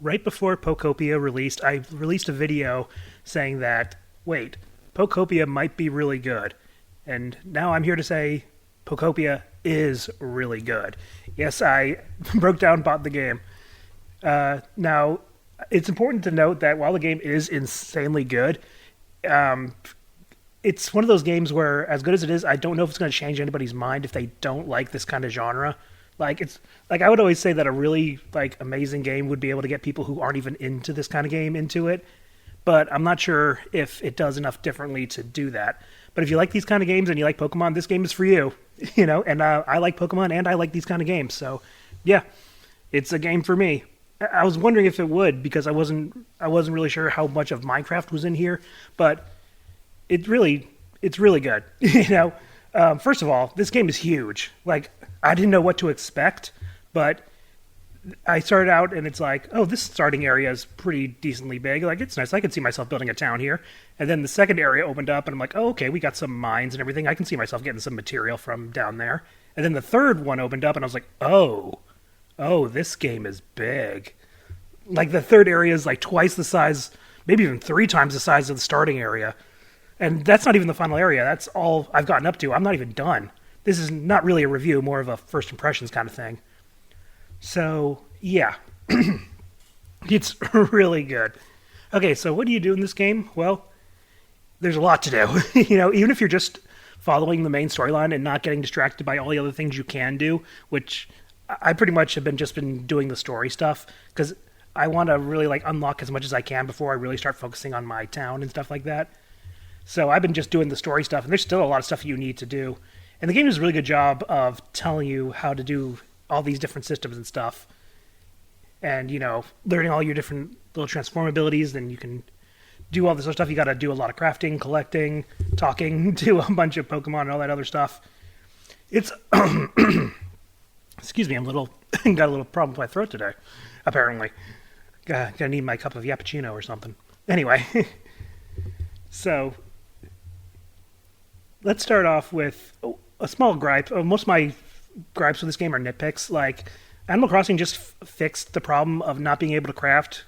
right before Pokopia released, I released a video saying that, wait, Pokopia might be really good. And now I'm here to say Pokopia is really good. Yes, I broke down, bought the game. Now, it's important to note that while the game is insanely good, um, it's one of those games where, as good as it is, I don't know if it's going to change anybody's mind if they don't like this kind of genre. I would always say that a really amazing game would be able to get people who aren't even into this kind of game into it, but I'm not sure if it does enough differently to do that. But if you like these kind of games and you like Pokemon, this game is for you. And I like Pokemon and I like these kind of games, so yeah, it's a game for me. I was wondering if it would because I wasn't really sure how much of Minecraft was in here, but it's really good. First of all, this game is huge. I didn't know what to expect, but I started out and it's like, oh, this starting area is pretty decently big. It's nice. I can see myself building a town here. And then the second area opened up and I'm like, oh, okay, we got some mines and everything. I can see myself getting some material from down there. And then the third one opened up and I was like, oh, this game is big. The third area is twice the size, maybe even three times the size of the starting area. And that's not even the final area. That's all I've gotten up to. I'm not even done. This is not really a review, more of a first impressions kind of thing. So, yeah. It's really good. Okay, so what do you do in this game? Well, there's a lot to do. Even if you're just following the main storyline and not getting distracted by all the other things you can do, which I pretty much have been doing the story stuff, because I want to really unlock as much as I can before I really start focusing on my town and stuff like that. So I've been just doing the story stuff, and there's still a lot of stuff you need to do. And the game does a really good job of telling you how to do all these different systems and stuff. And, learning all your different little transform abilities, then you can do all this other stuff. You got to do a lot of crafting, collecting, talking to a bunch of Pokemon and all that other stuff. It's... Excuse me, got a little problem with my throat today, apparently. Gonna need my cup of yappuccino or something. Anyway, so let's start off with a small gripe. Most of my gripes with this game are nitpicks. Animal Crossing just fixed the problem of not being able to craft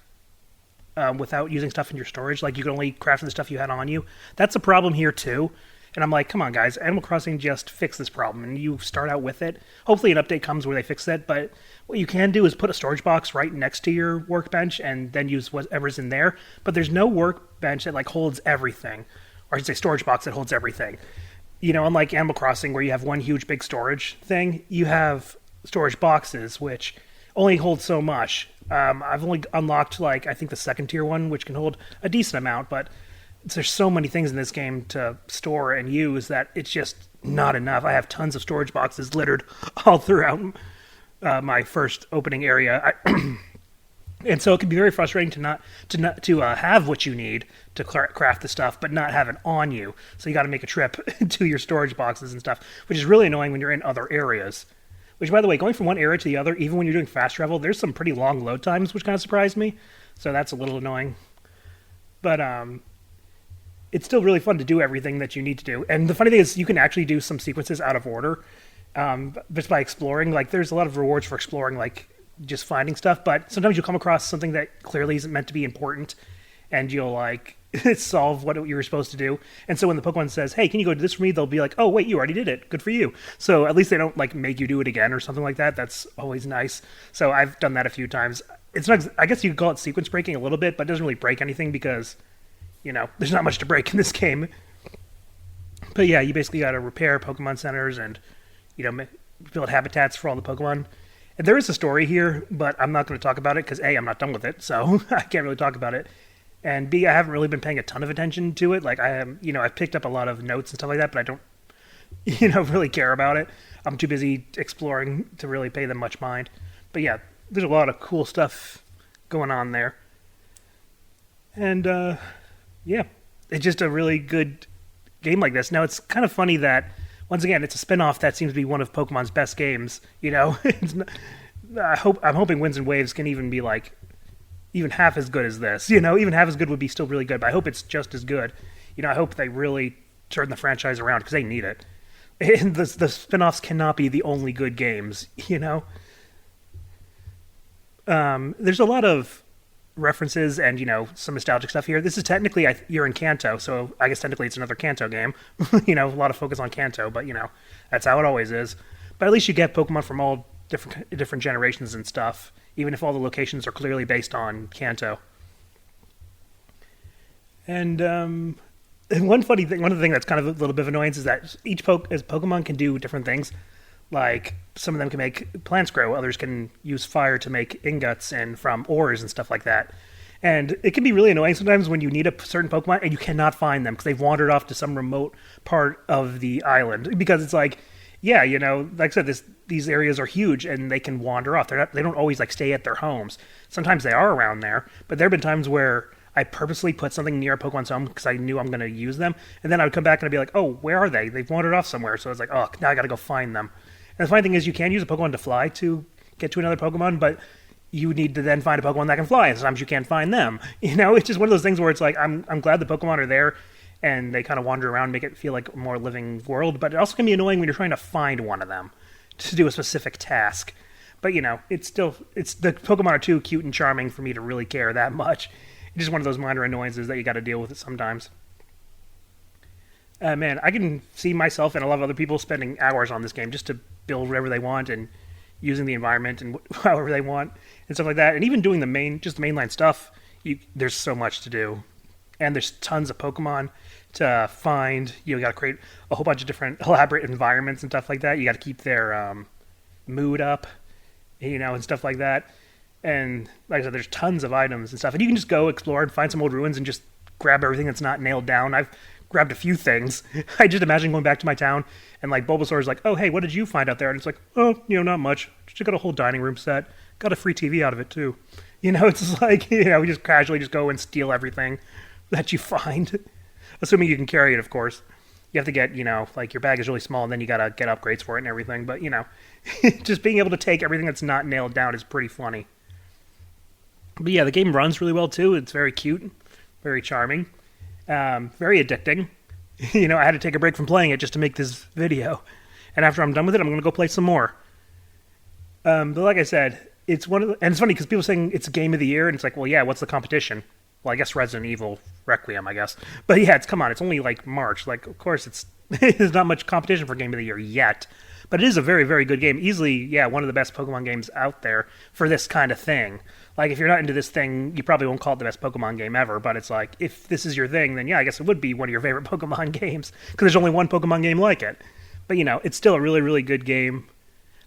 without using stuff in your storage. You can only craft the stuff you had on you. That's a problem here too. And I'm like, come on, guys, Animal Crossing just fixed this problem, and you start out with it. Hopefully an update comes where they fix that, but what you can do is put a storage box right next to your workbench and then use whatever's in there. But there's no workbench that holds everything, or I should say storage box that holds everything. Unlike Animal Crossing where you have one huge big storage thing, you have storage boxes which only hold so much. I've only unlocked I think the second tier one, which can hold a decent amount, but there's so many things in this game to store and use that it's just not enough. I have tons of storage boxes littered all throughout my first opening area. And so it can be very frustrating to have what you need to craft the stuff, but not have it on you. So you got to make a trip to your storage boxes and stuff, which is really annoying when you're in other areas. Which, by the way, going from one area to the other, even when you're doing fast travel, there's some pretty long load times, which kind of surprised me. So that's a little annoying. But it's still really fun to do everything that you need to do. And the funny thing is, you can actually do some sequences out of order just by exploring. There's a lot of rewards for exploring, just finding stuff, but sometimes you'll come across something that clearly isn't meant to be important, and you'll solve what you were supposed to do. And so when the Pokemon says, hey, can you go do this for me? They'll be like, oh, wait, you already did it. Good for you. So at least they don't make you do it again or something like that. That's always nice. So I've done that a few times. It's not, I guess you could call it sequence breaking a little bit, but it doesn't really break anything because, there's not much to break in this game. But yeah, you basically got to repair Pokemon centers and, build habitats for all the Pokemon. And there is a story here, but I'm not going to talk about it because A, I'm not done with it, so I can't really talk about it. And B, I haven't really been paying a ton of attention to it. I am, I've picked up a lot of notes and stuff like that, but I don't, really care about it. I'm too busy exploring to really pay them much mind. But yeah, there's a lot of cool stuff going on there. And, yeah, it's just a really good game like this. Now, it's kind of funny that, once again, it's a spin-off that seems to be one of Pokemon's best games, It's not, I'm hoping Winds and Waves can even be, even half as good as this. Even half as good would be still really good, but I hope it's just as good. I hope they really turn the franchise around, because they need it. And the spin-offs cannot be the only good games, There's a lot of references and some nostalgic stuff here. This is technically you're in Kanto, so I guess technically it's another Kanto game. A lot of focus on Kanto, but that's how it always is. But at least you get Pokemon from all different generations and stuff, even if all the locations are clearly based on Kanto. And one funny thing, one of the things that's kind of a little bit of annoyance is that each Pokemon can do different things. Like, some of them can make plants grow, others can use fire to make ingots and from ores and stuff like that. And it can be really annoying sometimes when you need a certain Pokemon and you cannot find them because they've wandered off to some remote part of the island. Because it's like, yeah, like I said, these areas are huge and they can wander off. They don't always like stay at their homes. Sometimes they are around there, but there have been times where I purposely put something near a Pokemon's home because I knew I'm going to use them, and then I would come back and I'd be like, oh, where are they? They've wandered off somewhere. So I was like, oh, now I got to go find them. And the funny thing is, you can use a Pokemon to fly to get to another Pokemon, but you need to then find a Pokemon that can fly, and sometimes you can't find them. It's just one of those things where it's like, I'm glad the Pokemon are there, and they kind of wander around, make it feel like a more living world, but it also can be annoying when you're trying to find one of them to do a specific task. But, it's the Pokemon are too cute and charming for me to really care that much. It's just one of those minor annoyances that you got to deal with it sometimes. Man, I can see myself and a lot of other people spending hours on this game just to build whatever they want and using the environment and however they want and stuff like that. And even doing the mainline stuff, there's so much to do. And there's tons of Pokemon to find. You got to create a whole bunch of different elaborate environments and stuff like that. You got to keep their mood up, and stuff like that. And like I said, there's tons of items and stuff. And you can just go explore and find some old ruins and just grab everything that's not nailed down. I've grabbed a few things. I just imagine going back to my town and like Bulbasaur's like, oh, hey, what did you find out there? And it's like, oh, not much. Just got a whole dining room set. Got a free TV out of it too. It's just like, we just casually just go and steal everything that you find. Assuming you can carry it, of course. You have to get, like your bag is really small and then you got to get upgrades for it and everything. But, just being able to take everything that's not nailed down is pretty funny. But yeah, the game runs really well too. It's very cute, very charming, very addicting. I had to take a break from playing it just to make this video. And after I'm done with it, I'm going to go play some more. But like I said, it's and it's funny because people are saying it's game of the year, and it's like, well, yeah, what's the competition? Well, I guess Resident Evil Requiem, I guess. But yeah, come on, it's only like March. Like, of course, there's not much competition for game of the year yet. But it is a very, very good game. Easily, yeah, one of the best Pokemon games out there for this kind of thing. Like, if you're not into this thing, you probably won't call it the best Pokemon game ever, but it's like, if this is your thing, then yeah, I guess it would be one of your favorite Pokemon games, because there's only one Pokemon game like it. But, it's still a really, really good game.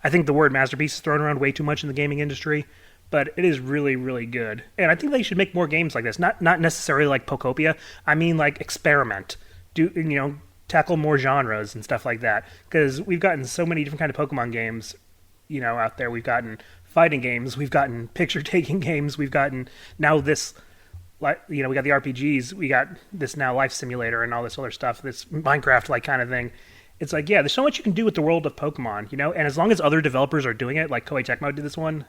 I think the word masterpiece is thrown around way too much in the gaming industry, but it is really, really good. And I think they should make more games like this. Not necessarily like Pokopia. I mean, like, experiment. Tackle more genres and stuff like that. Because we've gotten so many different kind of Pokemon games, out there. We've gotten fighting games. We've gotten picture-taking games. We've gotten now this, we got the RPGs. We got this now life simulator and all this other stuff. This Minecraft-like kind of thing. It's like, yeah, there's so much you can do with the world of Pokemon, And as long as other developers are doing it, like Koei Tecmo did this one,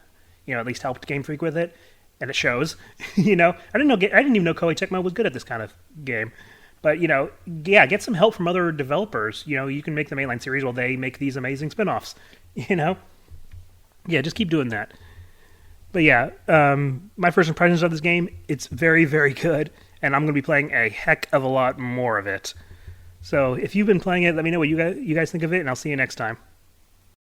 at least helped Game Freak with it, and it shows. I didn't even know Koei Tecmo was good at this kind of game. But, yeah, get some help from other developers. You can make the mainline series while they make these amazing spin-offs, Yeah, just keep doing that. But yeah, my first impressions of this game, it's very, very good. And I'm going to be playing a heck of a lot more of it. So if you've been playing it, let me know what you guys think of it, and I'll see you next time.